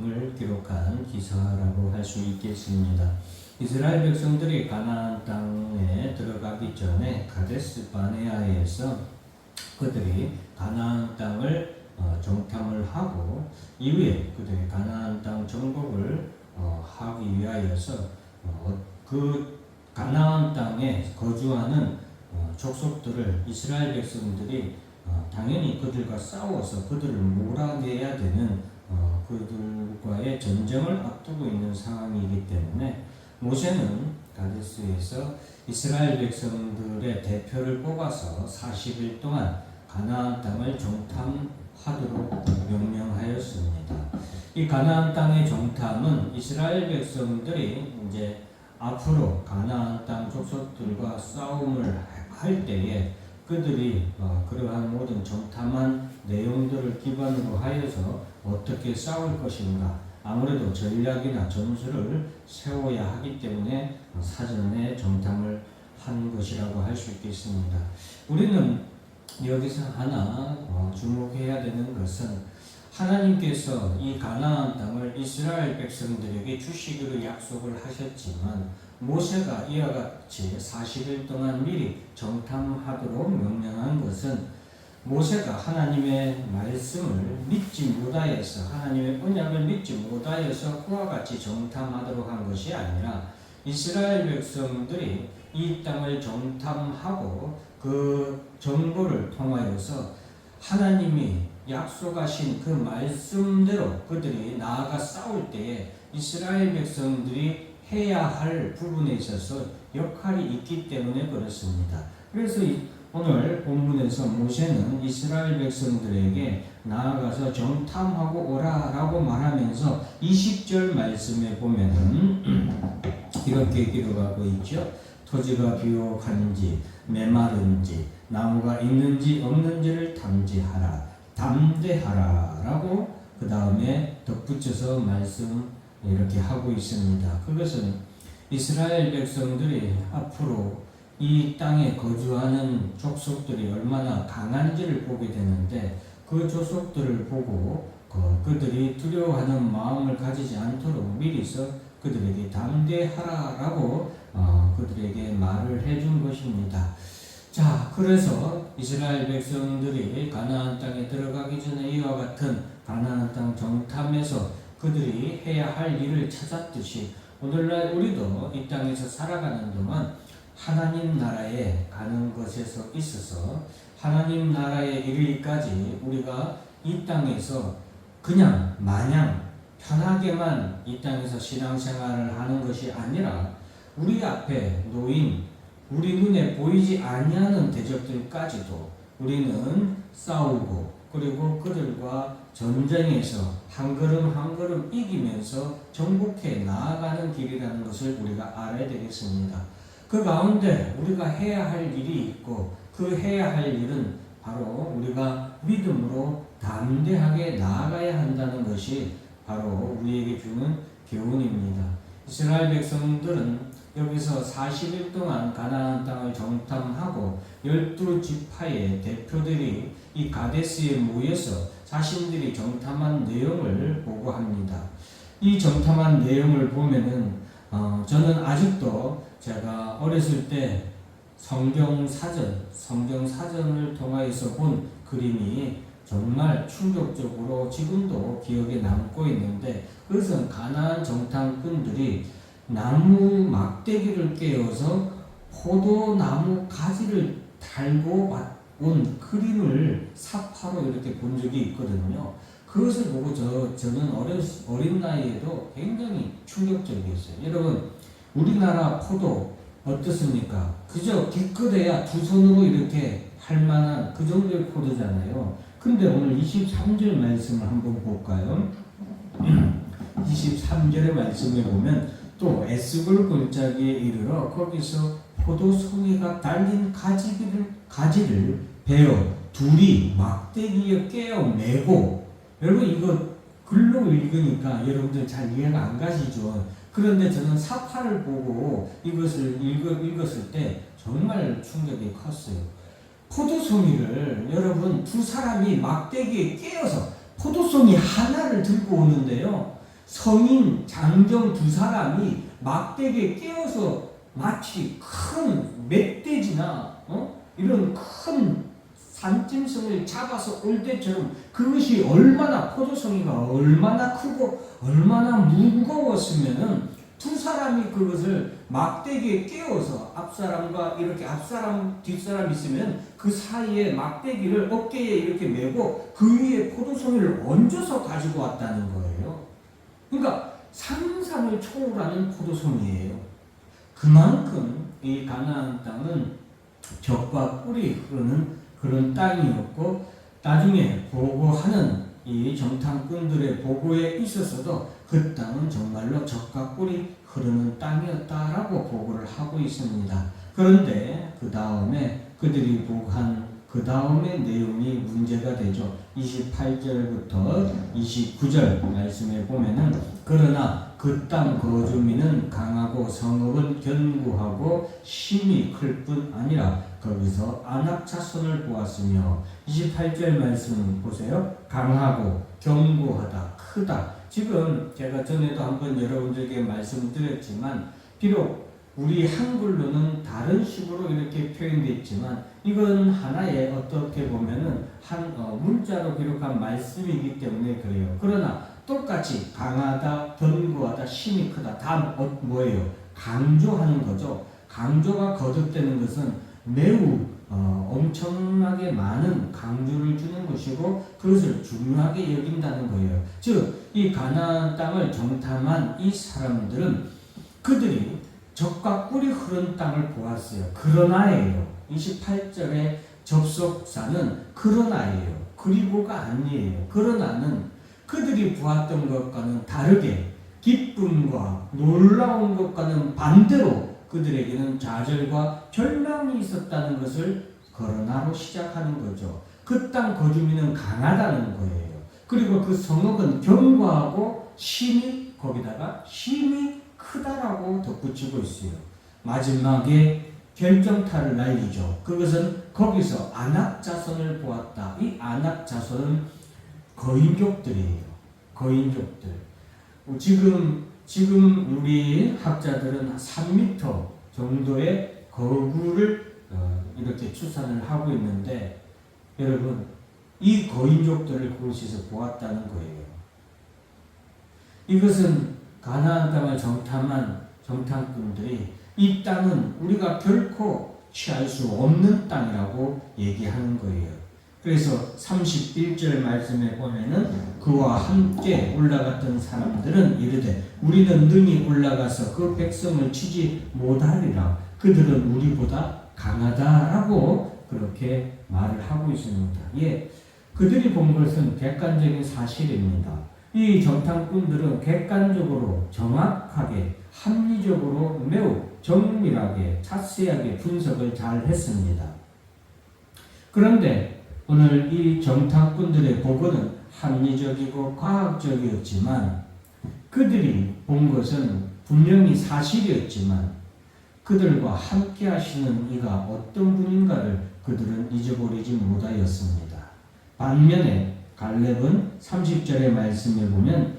내용을 기록한 기사라고 할 수 있겠습니다. 이스라엘 백성들이 가나안 땅에 들어가기 전에 가데스 바네아에서 그들이 가나안 땅을 정탐을 하고 이후에 그들이 가나안 땅 정복을 하기 위하여서 그 가나안 땅에 거주하는 족속들을 이스라엘 백성들이 당연히 그들과 싸워서 그들을 몰아내야 되는 그들과의 전쟁을 앞두고 있는 상황이기 때문에 모세는 가데스에서 이스라엘 백성들의 대표를 뽑아서 40일 동안 가나안 땅을 정탐하도록 명령하였습니다. 이 가나안 땅의 정탐은 이스라엘 백성들이 이제 앞으로 가나안 땅 족속들과 싸움을 할 때에 그들이 그러한 모든 정탐한 내용들을 기반으로 하여서 어떻게 싸울 것인가, 아무래도 전략이나 전술을 세워야 하기 때문에 사전에 정탐을 한 것이라고 할 수 있겠습니다. 우리는 여기서 하나 주목해야 되는 것은 하나님께서 이 가나안 땅을 이스라엘 백성들에게 주시기로 약속을 하셨지만 모세가 이와 같이 40일 동안 미리 정탐하도록 명령한 것은 모세가 하나님의 말씀을 믿지 못하여서, 하나님의 언약을 믿지 못하여서 그와 같이 정탐하도록 한 것이 아니라 이스라엘 백성들이 이 땅을 정탐하고 그 정보를 통하여서 하나님이 약속하신 그 말씀대로 그들이 나아가 싸울 때에 이스라엘 백성들이 해야 할 부분에 있어서 역할이 있기 때문에 그렇습니다. 그래서 오늘 본문에서 모세는 이스라엘 백성들에게 나아가서 정탐하고 오라라고 말하면서 20절 말씀에 보면은 이렇게 기록하고 있죠. 토지가 비옥한지 메마른지 나무가 있는지 없는지를 탐지하라, 담대하라 라고 그 다음에 덧붙여서 말씀 이렇게 하고 있습니다. 그것은 이스라엘 백성들이 앞으로 이 땅에 거주하는 족속들이 얼마나 강한지를 보게 되는데 그 족속들을 보고 그들이 두려워하는 마음을 가지지 않도록 미리서 그들에게 담대하라라고 그들에게 말을 해준 것입니다. 자, 그래서 이스라엘 백성들이 가나안 땅에 들어가기 전에 이와 같은 가나안 땅 정탐에서 그들이 해야 할 일을 찾았듯이 오늘날 우리도 이 땅에서 살아가는 동안 하나님 나라에 가는 것에서 있어서 하나님 나라에 이르기까지 우리가 이 땅에서 그냥 마냥 편하게만 이 땅에서 신앙생활을 하는 것이 아니라 우리 앞에 놓인 우리 눈에 보이지 아니하는 대적들까지도 우리는 싸우고 그리고 그들과 전쟁에서 한 걸음 한 걸음 이기면서 정복해 나아가는 길이라는 것을 우리가 알아야 되겠습니다. 그 가운데 우리가 해야 할 일이 있고 그 해야 할 일은 바로 우리가 믿음으로 담대하게 나아가야 한다는 것이 바로 우리에게 주는 교훈입니다. 이스라엘 백성들은 여기서 40일 동안 가나안 땅을 정탐하고 12지파의 대표들이 이 가데스에 모여서 자신들이 정탐한 내용을 보고합니다. 이 정탐한 내용을 보면은 저는 아직도 제가 어렸을 때 성경사전을 통하여서 본 그림이 정말 충격적으로 지금도 기억에 남고 있는데 그것은 가나안 정탐꾼들이 나무 막대기를 깨어서 포도나무 가지를 달고 온 그림을 사파로 이렇게 본 적이 있거든요. 그것을 보고 저는 어린 나이에도 굉장히 충격적이었어요. 여러분, 우리나라 포도 어떻습니까? 그저 기껏해야 두 손으로 이렇게 할 만한 그 정도의 포도잖아요. 근데 오늘 23절 말씀을 한번 볼까요? 23절의 말씀에 보면 또 에스골 골짜기에 이르러 거기서 포도송이가 달린 가지를 베어 둘이 막대기에 깨어 메고, 여러분 이거 글로 읽으니까 여러분들 잘 이해가 안 가시죠? 그런데 저는 사파를 보고 이것을 읽었을 때 정말 충격이 컸어요. 포도송이를 여러분 두 사람이 막대기에 깨어서 포도송이 하나를 들고 오는데요. 성인 장정 두 사람이 막대기에 깨어서 마치 큰 멧돼지나 이런 큰 산짐승을 잡아서 올 때처럼 그것이 얼마나 포도송이가 얼마나 크고 얼마나 무거웠으면은 두 사람이 그것을 막대기에 깨워서 앞사람과 이렇게 앞사람 뒷사람 있으면 그 사이에 막대기를 어깨에 이렇게 메고 그 위에 포도송이를 얹어서 가지고 왔다는 거예요. 그러니까 상상을 초월하는 포도송이에요. 그만큼 이 가나안 땅은 젖과 꿀이 흐르는 그런 땅이었고, 나중에 보고하는 이 정탐꾼들의 보고에 있어서도 그 땅은 정말로 젖과 꿀이 흐르는 땅이었다라고 보고를 하고 있습니다. 그런데 그 다음에 그들이 보고한 그 다음의 내용이 문제가 되죠. 28절부터 29절 말씀에 보면은 그러나 그 땅 거주민은 강하고 성읍은 견고하고 힘이 클 뿐 아니라 거기서 아낙 자손을 보았으며 28절 말씀 보세요. 강하고 견고하다, 크다. 지금 제가 전에도 한번 여러분들에게 말씀드렸지만 비록 우리 한글로는 다른 식으로 이렇게 표현되어 있지만 이건 하나의 어떻게 보면은 한 문자로 기록한 말씀이기 때문에 그래요. 그러나 똑같이 강하다, 견고하다, 힘이 크다. 다 뭐예요? 강조하는 거죠. 강조가 거듭되는 것은 매우 엄청나게 많은 강조를 주는 것이고 그것을 중요하게 여긴다는 거예요. 즉, 이 가나안 땅을 정탐한 이 사람들은 그들이 젖과 꿀이 흐른 땅을 보았어요. 그러나예요. 28절의 접속사는 그러나예요. 그리고가 아니에요. 그러나는 그들이 보았던 것과는 다르게 기쁨과 놀라운 것과는 반대로 그들에게는 좌절과 절망이 있었다는 것을 그러나로 시작하는 거죠. 그 땅 거주민은 강하다는 거예요. 그리고 그 성읍은 견고하고 거기다가 힘이 크다라고 덧붙이고 있어요. 마지막에 결정타를 날리죠. 그것은 거기서 아낙 자손을 보았다. 이 아낙 자손은 거인족들이에요. 거인족들. 지금 우리 학자들은 3m 정도의 거구를 이렇게 추산을 하고 있는데 여러분 이 거인족들을 그곳에서 보았다는 거예요. 이것은 가나안 땅을 정탐한 정탐꾼들이 이 땅은 우리가 결코 취할 수 없는 땅이라고 얘기하는 거예요. 그래서 31절 말씀에 보면은 그와 함께 올라갔던 사람들은 이르되 우리는 능히 올라가서 그 백성을 치지 못하리라. 그들은 우리보다 강하다라고 그렇게 말을 하고 있습니다. 예, 그들이 본 것은 객관적인 사실입니다. 이 정탐꾼들은 객관적으로 정확하게 합리적으로 매우 정밀하게 자세하게 분석을 잘 했습니다. 그런데 오늘 이 정탐꾼들의 보고는 합리적이고 과학적이었지만 그들이 본 것은 분명히 사실이었지만 그들과 함께 하시는 이가 어떤 분인가를 그들은 잊어버리지 못하였습니다. 반면에 갈렙은 30절의 말씀을 보면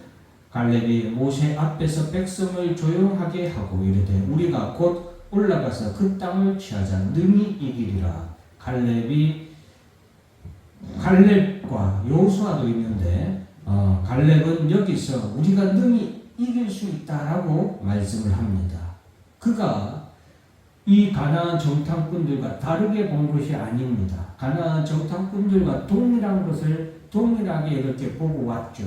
갈렙이 모세 앞에서 백성을 조용하게 하고 이르되 우리가 곧 올라가서 그 땅을 취하자 능히 이기리라. 갈렙과 여호수아도 있는데 갈렙은 여기서 우리가 능히 이길 수 있다라고 말씀을 합니다. 그가 이 가나안 정탐꾼들과 다르게 본 것이 아닙니다. 가나안 정탐꾼들과 동일한 것을 동일하게 이렇게 보고 왔죠.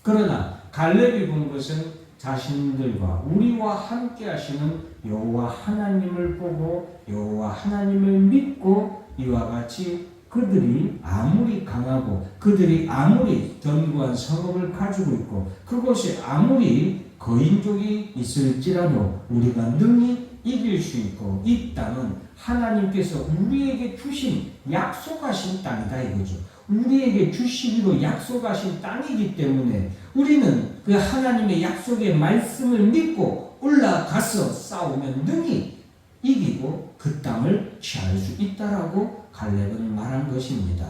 그러나 갈렙이 본 것은 자신들과 우리와 함께 하시는 여호와 하나님을 보고 여호와 하나님을 믿고 이와 같이 그들이 아무리 강하고 그들이 아무리 견고한 성읍을 가지고 있고 그것이 아무리 거인족이 있을지라도 우리가 능히 이길 수 있고 이 땅은 하나님께서 우리에게 주신 약속하신 땅이다 이거죠. 우리에게 주시기로 약속하신 땅이기 때문에 우리는 그 하나님의 약속의 말씀을 믿고 올라가서 싸우면 능히 이기고 그 땅을 취할 수 있다라고 갈렙은 말한 것입니다.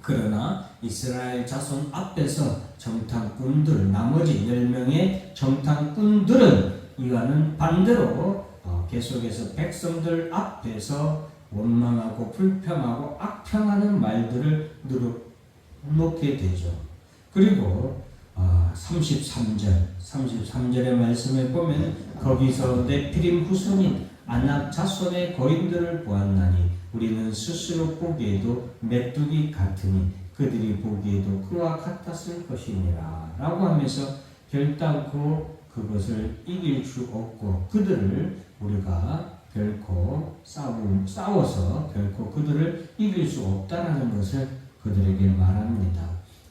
그러나 이스라엘 자손 앞에서 정탐꾼들, 나머지 10명의 정탐꾼들은 이와는 반대로 계속해서 백성들 앞에서 원망하고 불평하고 악평하는 말들을 놓게 되죠. 그리고 33절의 말씀에 보면 거기서 네피림 후손인 아낙 자손의 거인들을 보았나니 우리는 스스로 보기에도 메뚜기 같으니 그들이 보기에도 그와 같았을 것이니라 라고 하면서 결단코 그것을 이길 수 없고 그들을 우리가 결코 싸워서 결코 그들을 이길 수 없다라는 것을 그들에게 말합니다.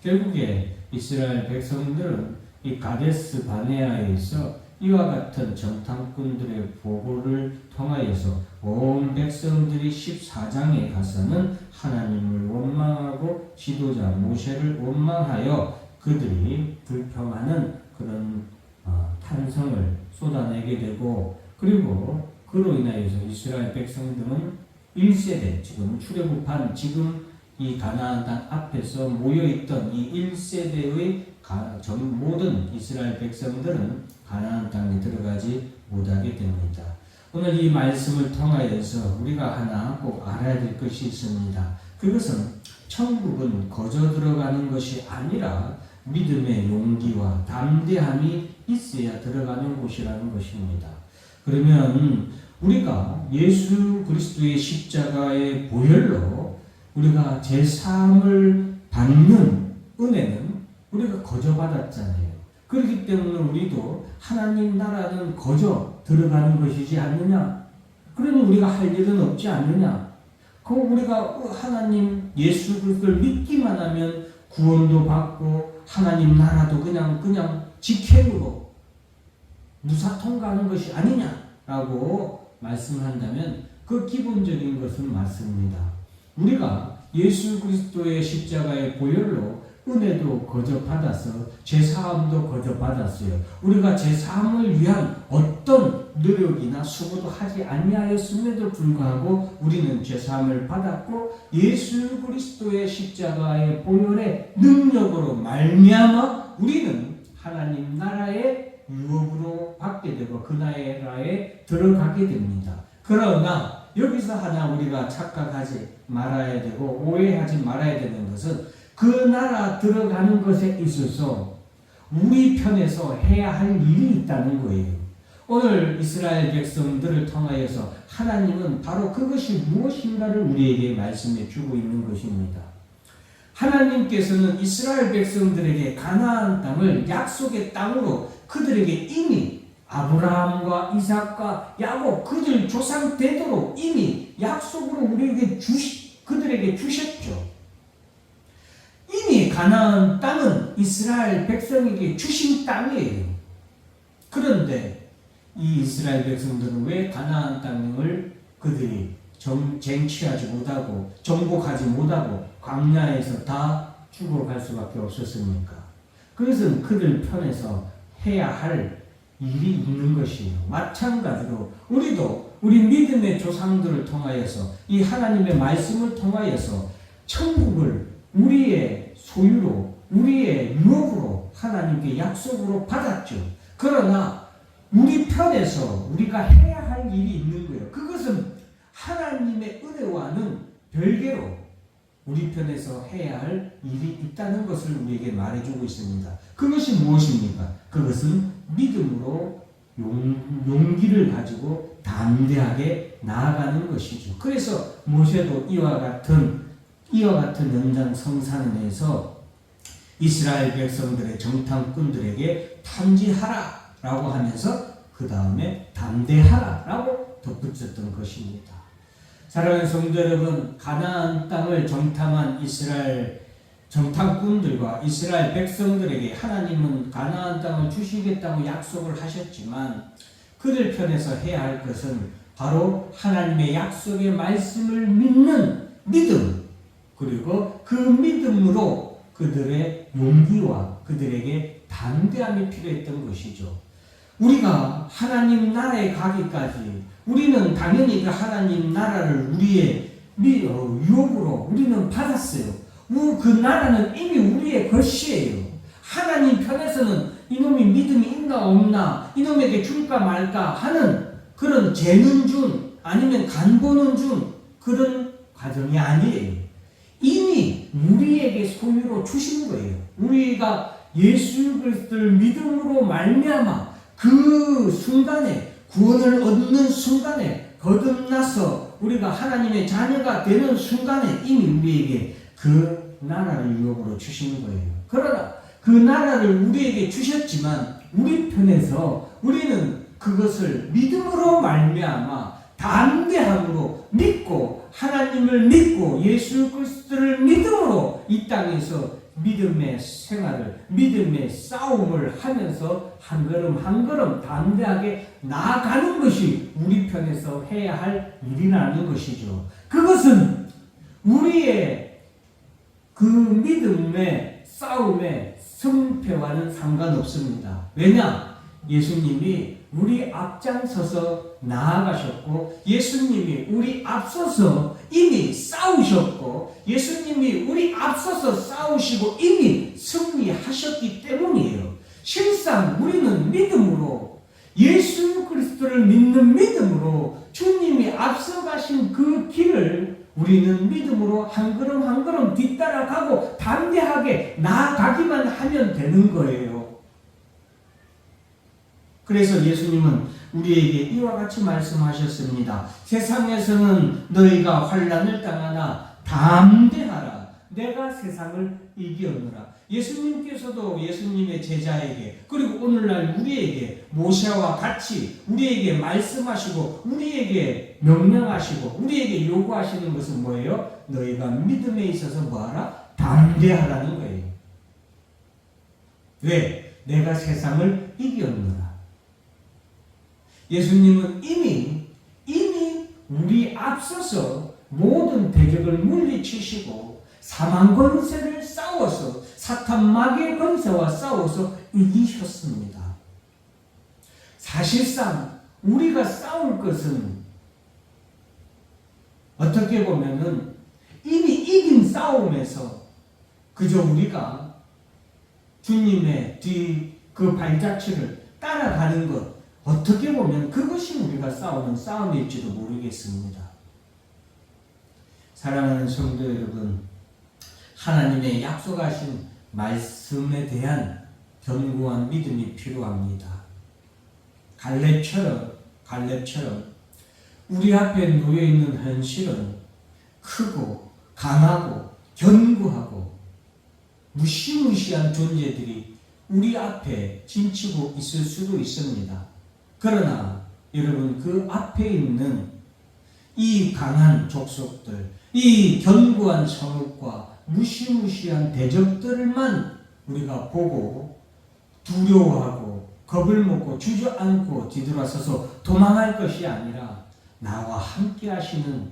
결국에 이스라엘 백성들은 이 가데스 바네아에서 이와 같은 정탐꾼들의 보고를 통하여서 온 백성들이 14장에 가서는 하나님을 원망하고 지도자 모세를 원망하여 그들이 불평하는 그런 탄성을 쏟아내게 되고 그리고 그로 인하여서 이스라엘 백성들은 1세대 지금 출애굽한 지금 이 가나안 땅 앞에서 모여있던 이 1세대의 모든 이스라엘 백성들은 가나안 땅에 들어가지 못하게 됩니다. 오늘 이 말씀을 통하여서 우리가 하나 꼭 알아야 될 것이 있습니다. 그것은 천국은 거저 들어가는 것이 아니라 믿음의 용기와 담대함이 있어야 들어가는 곳이라는 것입니다. 그러면 우리가 예수 그리스도의 십자가의 보혈로 우리가 제3을 받는 은혜는 우리가 거저 받았잖아요. 그렇기 때문에 우리도 하나님 나라는 거저 들어가는 것이지 않느냐? 그러니 우리가 할 일은 없지 않느냐? 그럼 우리가 하나님 예수 그리스도를 믿기만 하면 구원도 받고 하나님 나라도 그냥 직행으로 무사 통과하는 것이 아니냐라고 말씀한다면 그 기본적인 것은 맞습니다. 우리가 예수 그리스도의 십자가의 보혈로 은혜도 거저 받아서 제사함도 거저 받았어요. 우리가 제사함을 위한 어떤 노력이나 수고도 하지 아니하였음에도 불구하고 우리는 제사함을 받았고 예수 그리스도의 십자가의 보혈의 능력으로 말미암아 우리는 하나님 나라의 유업으로 받게 되고 그 나라에 들어가게 됩니다. 그러나 여기서 하나 우리가 착각하지 말아야 되고 오해하지 말아야 되는 것은 그 나라 들어가는 것에 있어서 우리 편에서 해야 할 일이 있다는 거예요. 오늘 이스라엘 백성들을 통하여서 하나님은 바로 그것이 무엇인가를 우리에게 말씀해 주고 있는 것입니다. 하나님께서는 이스라엘 백성들에게 가나안 땅을 약속의 땅으로 그들에게 이미 아브라함과 이삭과 야곱 그들 조상 되도록 이미 약속으로 그들에게 주셨죠. 이미 가나안 땅은 이스라엘 백성에게 주신 땅이에요. 그런데 이 이스라엘 백성들은 왜 가나안 땅을 그들이 쟁취하지 못하고 정복하지 못하고 광야에서 다 죽어갈 수밖에 없었습니까? 그것은 그들 편에서 해야 할 일이 있는 것이에요. 마찬가지로 우리도 우리 믿음의 조상들을 통하여서 이 하나님의 말씀을 통하여서 천국을 우리의 소유로 우리의 유업으로 하나님께 약속으로 받았죠. 그러나 우리 편에서 우리가 해야 할 일이 있는 거예요. 그것은 하나님의 은혜와는 별개로 우리 편에서 해야 할 일이 있다는 것을 우리에게 말해주고 있습니다. 그것이 무엇입니까? 그것은 믿음으로 용기를 가지고 담대하게 나아가는 것이죠. 그래서 모세도 이와 같은 연장성산에서 이스라엘 백성들의 정탐꾼들에게 탐지하라라고 하면서 그 다음에 담대하라라고 덧붙였던 것입니다. 사랑하는 성도 여러분, 가나안 땅을 정탐한 이스라엘 정탐꾼들과 이스라엘 백성들에게 하나님은 가나안 땅을 주시겠다고 약속을 하셨지만 그들 편에서 해야 할 것은 바로 하나님의 약속의 말씀을 믿는 믿음, 그리고 그 믿음으로 그들의 용기와 그들에게 담대함이 필요했던 것이죠. 우리가 하나님 나라에 가기까지 우리는 당연히 그 하나님 나라를 우리의 유업으로 우리는 받았어요. 그 나라는 이미 우리의 것이에요. 하나님 편에서는 이놈이 믿음이 있나 없나, 이놈에게 줄까 말까 하는 그런 재는 중 아니면 간 보는 중 그런 과정이 아니에요. 이미 우리에게 소유로 주신 거예요. 우리가 예수 그리스도를 믿음으로 말미암아 그 순간에, 구원을 얻는 순간에, 거듭나서 우리가 하나님의 자녀가 되는 순간에 이미 우리에게 그 나라를 유업으로 주신 거예요. 그러나 그 나라를 우리에게 주셨지만 우리 편에서 우리는 그것을 믿음으로 말미암아 담대함으로 믿고, 하나님을 믿고 예수 그리스도를 믿음으로 이 땅에서 믿음의 생활을, 믿음의 싸움을 하면서 한 걸음 한 걸음 담대하게 나아가는 것이 우리 편에서 해야 할 일이라는 것이죠. 그것은 우리의 그 믿음의 싸움의 승패와는 상관없습니다. 왜냐? 예수님이 우리 앞장서서 나아가셨고, 예수님이 우리 앞서서 이미 싸우셨고, 예수님이 우리 앞서서 싸우시고 이미 승리하셨기 때문이에요. 실상 우리는 믿음으로, 예수 그리스도를 믿는 믿음으로 주님이 앞서가신 그 길을 우리는 믿음으로 한 걸음 한 걸음 뒤따라가고 담대하게 나아가기만 하면 되는 거예요. 그래서 예수님은 우리에게 이와 같이 말씀하셨습니다. 세상에서는 너희가 환난을 당하나 담대하라. 내가 세상을 이기었노라. 예수님께서도 예수님의 제자에게, 그리고 오늘날 우리에게 모세와 같이 우리에게 말씀하시고 우리에게 명령하시고 우리에게 요구하시는 것은 뭐예요? 너희가 믿음에 있어서 뭐하라? 담대하라는 거예요. 왜? 내가 세상을 이기었노라. 예수님은 이미 우리 앞서서 모든 대적을 물리치시고 사망 권세를 싸워서, 사탄 마귀의 권세와 싸워서 이기셨습니다. 사실상 우리가 싸울 것은 어떻게 보면은 이미 이긴 싸움에서 그저 우리가 주님의 뒤 그 발자취를 따라가는 것, 어떻게 보면 그것이 우리가 싸우는 싸움일지도 모르겠습니다. 사랑하는 성도 여러분, 하나님의 약속하신 말씀에 대한 견고한 믿음이 필요합니다. 갈렙처럼 우리 앞에 놓여있는 현실은 크고 강하고 견고하고 무시무시한 존재들이 우리 앞에 진치고 있을 수도 있습니다. 그러나 여러분, 그 앞에 있는 이 강한 족속들, 이 견고한 성읍과 무시무시한 대적들만 우리가 보고 두려워하고 겁을 먹고 주저앉고 뒤돌아서서 도망할 것이 아니라, 나와 함께 하시는,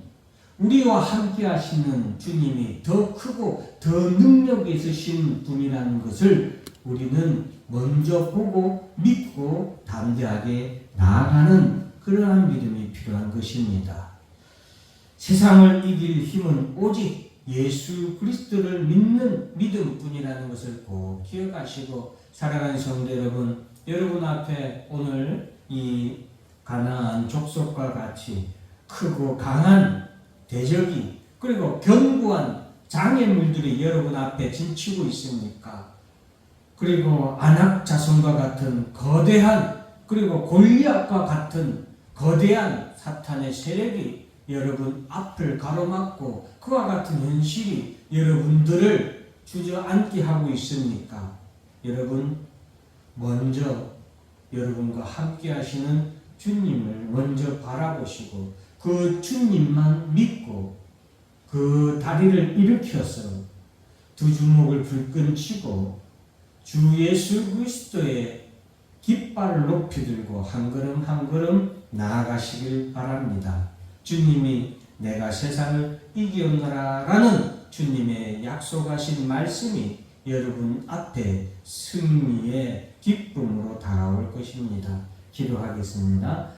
우리와 함께 하시는 주님이 더 크고 더 능력이 있으신 분이라는 것을 우리는 먼저 보고 믿고 담대하게 나아가는 그러한 믿음이 필요한 것입니다. 세상을 이길 힘은 오직 예수 그리스도를 믿는 믿음뿐이라는 것을 꼭 기억하시고, 사랑하는 성도 여러분, 여러분 앞에 오늘 이 가나안 족속과 같이 크고 강한 대적이, 그리고 견고한 장애물들이 여러분 앞에 진치고 있습니까? 그리고 아낙 자손과 같은 거대한, 그리고 골리앗과 같은 거대한 사탄의 세력이 여러분 앞을 가로막고 그와 같은 현실이 여러분들을 주저앉게 하고 있습니까? 여러분, 먼저 여러분과 함께 하시는 주님을 먼저 바라보시고 그 주님만 믿고 그 다리를 일으켜서 두 주먹을 불끈 쥐고 주 예수 그리스도의 깃발을 높이 들고 한 걸음 한 걸음 나아가시길 바랍니다. 주님이 내가 세상을 이기었노라 라는 주님의 약속하신 말씀이 여러분 앞에 승리의 기쁨으로 다가올 것입니다. 기도하겠습니다.